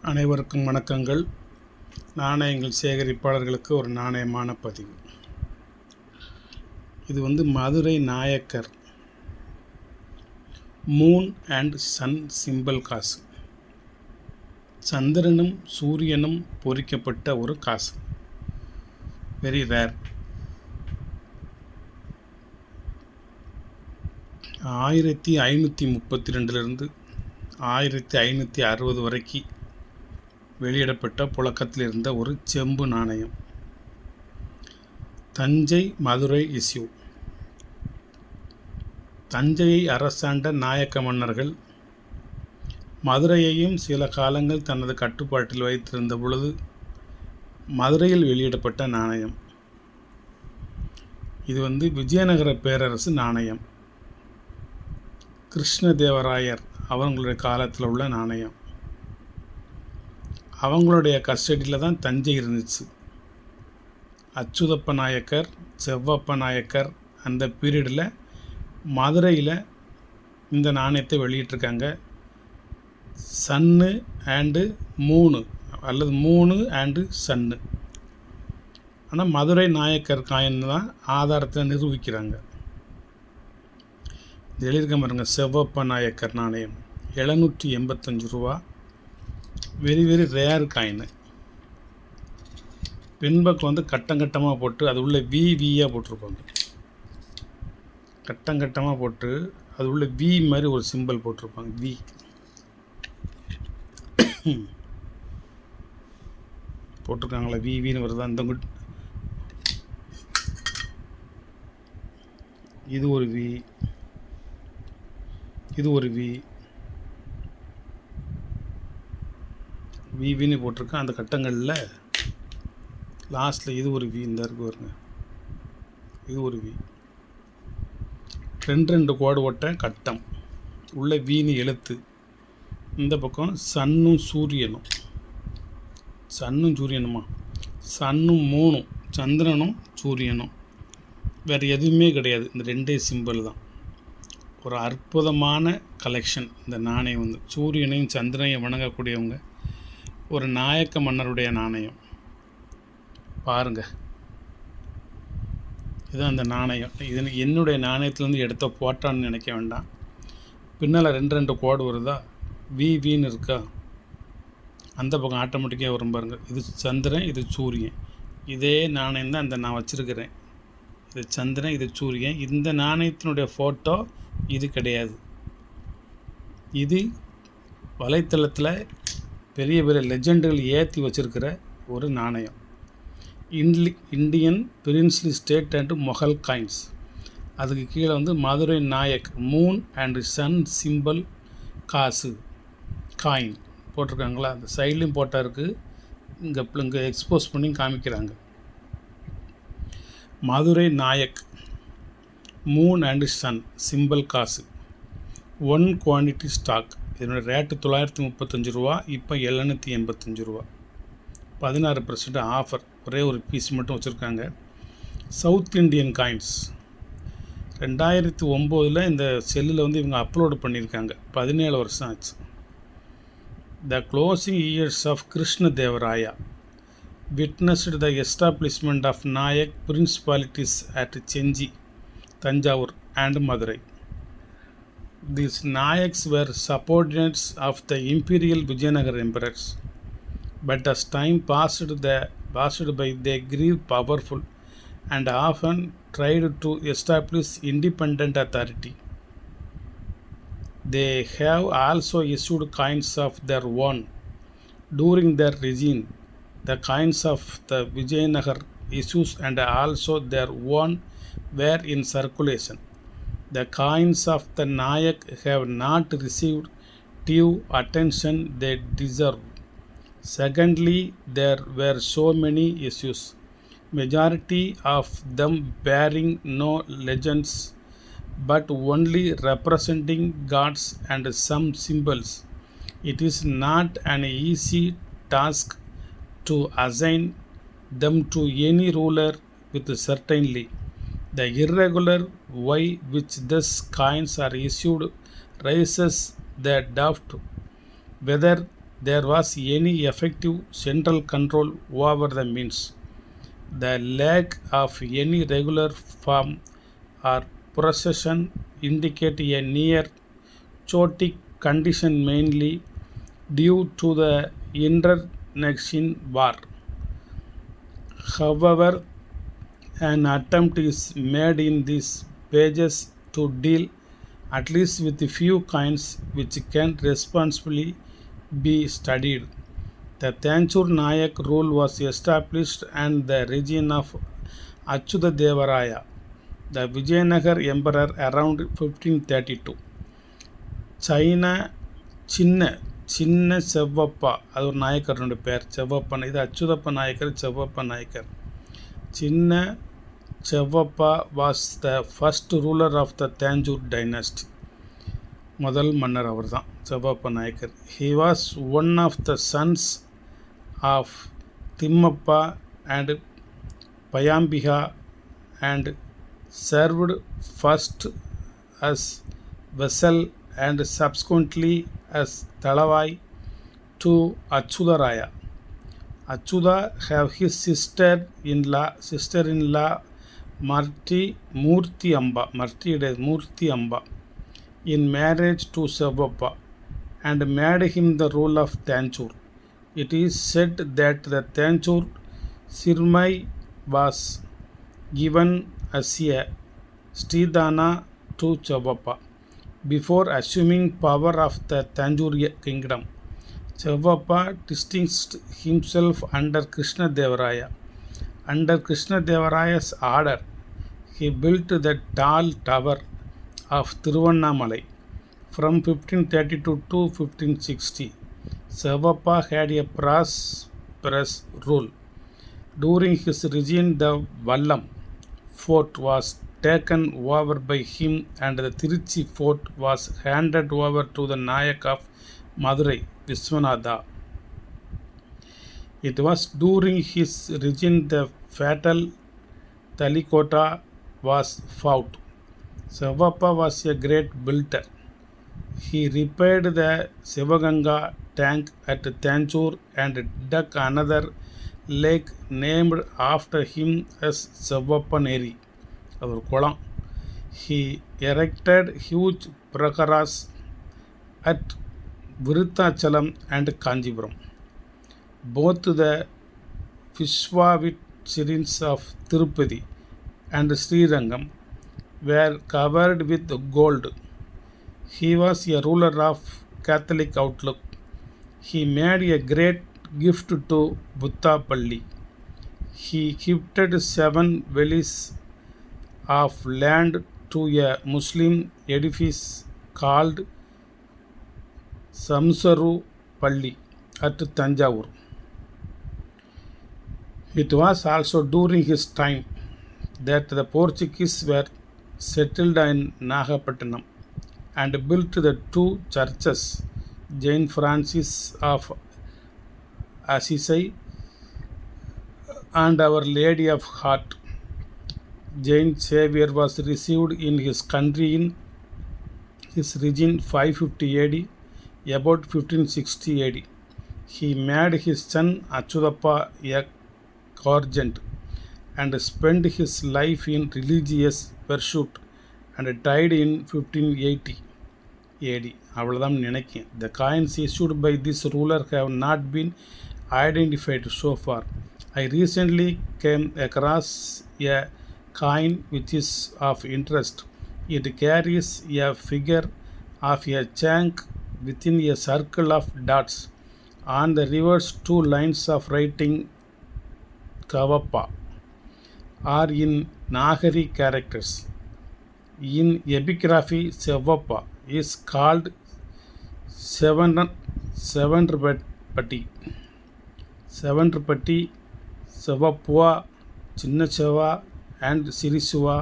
அனைவருக்கும் வணக்கங்கள். நாணயங்கள் சேகரிப்பாளர்களுக்கு ஒரு நாணயமான பதிவு. இது Madurai Nayakkar moon and sun simple காசு. சந்திரனும் சூரியனும் பொறிக்கப்பட்ட ஒரு காசு. Very rare. 1532 1560 வரைக்கும் வெளியிடப்பட்ட புழக்கத்தில் இருந்த ஒரு செம்பு நாணயம். தஞ்சை மதுரை இஸ்யூ. தஞ்சையை அரசாண்ட நாயக்க மன்னர்கள் மதுரையையும் சில காலங்கள் தனது கட்டுப்பாட்டில் வைத்திருந்த பொழுது மதுரையில் வெளியிடப்பட்ட நாணயம். இது விஜயநகர பேரரசு நாணயம். கிருஷ்ணதேவராயர் அவங்களுடைய காலத்தில் உள்ள நாணயம். அவங்களுடைய கஸ்டடியில் தான் தஞ்சை இருந்துச்சு. அச்சுதப்ப நாயக்கர், செவ்வப்ப நாயக்கர் அந்த பீரியடில் மதுரையில் இந்த நாணயத்தை வெளியிட்டிருக்காங்க. சன்னு அண்டு மூணு அல்லது மூணு அண்டு சன்னு. ஆனால் மதுரை நாயக்கர் காயின் தான் ஆதாரத்தில் நிரூபிக்கிறாங்க. எழுதியிருக்க பாருங்க, செவ்வப்ப நாயக்கர் நாணயம் 785 ரூபா. Very very rare coin. பின்பக்கம் கட்டங்கட்டமாக போட்டு அது உள்ள வியாக போட்டிருப்பாங்க. கட்டங்கட்டமாக போட்டு அது உள்ள வி மாதிரி ஒரு சிம்பிள் போட்டிருப்பாங்க. வி போட்டிருக்காங்களா? வின்னு வருதா? அந்த இது ஒரு வி, இது ஒரு வி, வின்னு போட்டிருக்கேன். அந்த கட்டங்களில் லாஸ்ட்டில் இது ஒரு வி, இந்த இருக்கு வருங்க, இது ஒரு வி. ரெண்டு கோடு ஓட்ட கட்டம் உள்ள வீணு எழுத்து. இந்த பக்கம் சன்னும் சூரியனும், சன்னும் சூரியனுமா, சன்னும் மூணும், சந்திரனும் சூரியனும், வேறு எதுவுமே கிடையாது. இந்த ரெண்டே சிம்பிள் தான். ஒரு அற்புதமான கலெக்ஷன். இந்த நாணயம் சூரியனையும் சந்திரனையும் வணங்கக்கூடியவங்க, ஒரு நாயக்க மன்னருடைய நாணயம். பாருங்கள், இதுதான் அந்த நாணயம். இது என்னுடைய நாணயத்துலேருந்து எடுத்த போட்டான்னு நினைக்க வேண்டாம். பின்னால் ரெண்டு கோடு வருதா, வின்னு இருக்கா, அந்த பக்கம் ஆட்டோமேட்டிக்காக வரும் பாருங்கள். இது சந்திரன், இது சூரியன். இதே நாணயம் தான் நான் வச்சுருக்கிறேன். இது சந்திரன், இது சூரியன். இந்த நாணயத்தினுடைய ஃபோட்டோ இது கிடையாது. இது வலைத்தளத்தில் பெரிய பெரிய லெஜெண்டுகள் ஏற்றி வச்சுருக்கிற ஒரு நாணயம். Indian princely state and Mughal coins. அதுக்கு கீழே Madurai Nayak moon and sun simple காசு காயின் போட்டிருக்காங்களா? அந்த சைட்லேயும் போட்டால் இருக்குது. இங்கே எக்ஸ்போஸ் பண்ணி காமிக்கிறாங்க. Madurai Nayak moon and sun simple காசு 1 குவான்டிட்டி ஸ்டாக். இதனுடைய ரேட்டு 935 ரூபா. இப்போ 785 ரூபா. 16% ஆஃபர். ஒரே ஒரு பீஸ் மட்டும் வச்சுருக்காங்க. சவுத் இண்டியன் காயின்ஸ் 2009 இந்த செல்லில் இவங்க அப்லோடு பண்ணியிருக்காங்க. 17 வருஷம் ஆச்சு. The closing years of Krishnadevaraya witnessed the establishment of Nayak principalities at Senji, Thanjavur and Madurai. These Nayaks were subordinates of the imperial Vijayanagar emperors, but as time passed by they grew powerful and often tried to establish independent authority. They have also issued coins of their own during their regime. The coins of the Vijayanagar issues and also their own were in circulation. The coins of the Nayak have not received due attention they deserve. Secondly, there were so many issues, majority of them bearing no legends but only representing gods and some symbols. It is not an easy task to assign them to any ruler with certainty. The irregular way which these coins are issued raises the doubt whether there was any effective central control over the means. The lack of any regular form or procession indicate a near chaotic condition mainly due to the internecine war. However, an attempt is made in these pages to deal at least with a few kinds which can responsibly be studied. The Tanjore Nayak rule was established and the reign of Achyuta Devaraya, the Vijayanagar emperor, around 1532. China சின்ன சின்ன செவ்வப்பா, அது ஒரு நாயக்கருடைய பேர், செவ்வப்பன். இது Achyutappa Nayakkar, Sevvappa Nayakkar. Chinna Sevvappa was the first ruler of the Tanjore dynasty. முதல் மன்னர் அவர் தான், Sevvappa Nayakkar. He was one of the sons of Thimmappa and Bayambika and served first as vassal and subsequently as Talavai to Achyutaraya. Achyuta have his sister-in-law Murti Amba in marriage to Sevappa and made him the rule of Tanjore. It is said that the Tanjore Sirmai was given as a Sridhana to Sevappa before assuming power of the Tanjore kingdom. Sevappa distinguished himself under Krishna Devaraya. Under Krishna Devaraya's order, he built the tall tower of Tiruvannamalai from 1532 to 1560. Sevappa had a prosperous rule. During his reign, the Vallam fort was taken over by him and the Tiruchi fort was handed over to the Nayak of Madurai, Viswanatha. It was during his reign the fatal Talikota was fought. Sevappa was a great builder. He repaired the Sivaganga tank at Tanjore and dug another lake named after him as Sevappaneri. அது ஒரு குளம். He erected huge prakaras at Viruthachalam and Kanjipuram. Both the Vishwavitchirins of Tirupati and Srirangam were covered with gold. He was a ruler of Catholic outlook. He made a great gift to Buttapalli. He gifted 7 valleys of land to a Muslim edifice called Samsaru Palli at Tanjavur. It was also during his time that the Portuguese were settled in Nagapattinam and built the 2 churches, Saint Francis of Assisi and Our Lady of Heart. Jain Savior was received in his country in his reign 550 AD, about 1560 AD. He made his son Achyutappa a Corgent and spent his life in religious pursuit and died in 1580 AD. அவ்வளோதான் நினைக்கிறேன். The coins issued by this ruler have not been identified so far. I recently came across a coin which is of interest. It carries a figure of a chunk within a circle of dots. On the reverse 2 lines of writing Kavappa are in Nagari characters. In epigraphy, Sevappa is called Sevandrapati, Sevappua, Chinnachava and Sirisuva.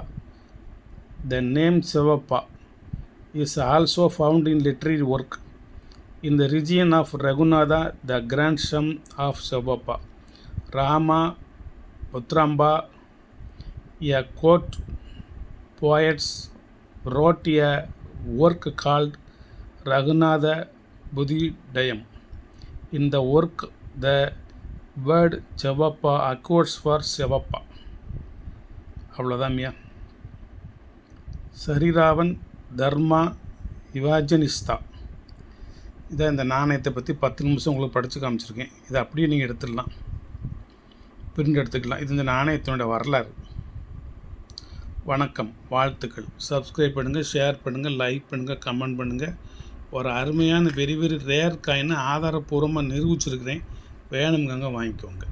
The name Sevappa is also found in literary work. In the region of Raghunatha, the grandson of Sevappa, Rama Utramba, a court poet, wrote a work called Raghunatha Buddhidayam. In the work, the word செவப்பா occurs for செவப்பா. அவ்வளோதான் மியா. சரிராவன் தர்மா இவாஜனிஸ்தா. இதை இந்த நாணயத்தை பற்றி 10 நிமிஷம் உங்களுக்கு படித்து காமிச்சிருக்கேன். இதை அப்படியே நீங்கள் எடுத்துடலாம், பிரிண்ட் எடுத்துக்கலாம். இது இந்த நாணயத்தினுடைய வரலாறு. வணக்கம், வாழ்த்துக்கள். சப்ஸ்கிரைப் பண்ணுங்கள், ஷேர் பண்ணுங்கள், லைக் பண்ணுங்கள், கமெண்ட் பண்ணுங்கள். ஒரு அருமையான வெரி வெரி ரேர் காயினை ஆதாரப்பூர்வமாக நிரூபிச்சிருக்கிறேன். வேணுங்கங்க வாங்கிக்கோங்க.